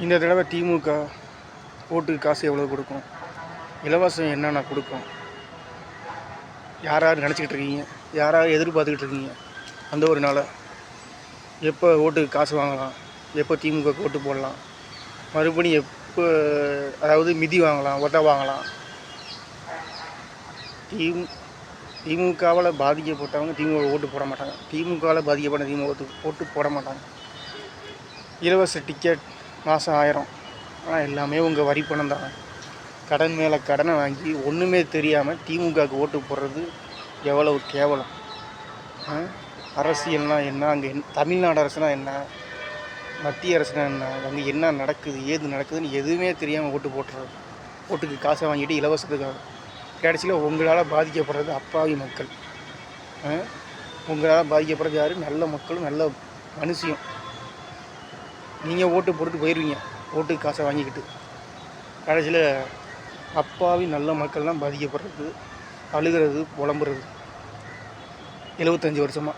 இந்த தடவை திமுக ஓட்டுக்கு காசு எவ்வளோ கொடுக்கும், இலவசம் என்னென்ன கொடுக்கும், யார் யார் நினச்சிக்கிட்டு இருக்கீங்க, யார் யார் எதிர்பார்த்துக்கிட்டு இருக்கீங்க, அந்த ஒரு நாளை எப்போ ஓட்டுக்கு காசு வாங்கலாம், எப்போ திமுக ஓட்டு போடலாம், மறுபடியும் எப்போ அதாவது மிதி வாங்கலாம், ஒட்டை வாங்கலாம். திமுகவால் பாதிக்கப்பட்டவங்க திமுக ஓட்டு போட மாட்டாங்க, திமுகவால் பாதிக்கப்பட்ட திமுக ஓட்டு போட மாட்டாங்க. இலவச டிக்கெட் மாதம் 1000, ஆனால் எல்லாமே உங்கள் வரி பணம் தாங்க. கடன் மேலே கடனை வாங்கி ஒன்றுமே தெரியாமல் திமுகவுக்கு ஓட்டு போடுறது எவ்வளவு கேவலம். அரசியல்னால் என்ன, அங்கே தமிழ்நாடு அரசுனால் என்ன, மத்திய அரசுனா என்ன, அங்கே என்ன நடக்குது ஏது நடக்குதுன்னு எதுவுமே தெரியாமல் ஓட்டு போட்டுறது, ஓட்டுக்கு காசை வாங்கிட்டு இலவசத்துக்காக. கடைசியில் உங்களால் பாதிக்கப்படுறது அப்பாவி மக்கள். உங்களால் பாதிக்கப்படுறது யார்? நல்ல மக்களும் நல்ல மனுஷியும். நீங்கள் ஓட்டு போட்டு போயிடுவீங்க ஓட்டுக்கு காசை வாங்கிக்கிட்டு. கடைசியில் அப்பாவி நல்ல மக்கள் தான் பாதிக்கப்படுறது, அழுகிறது, புலம்புறது 75 வருஷமாக.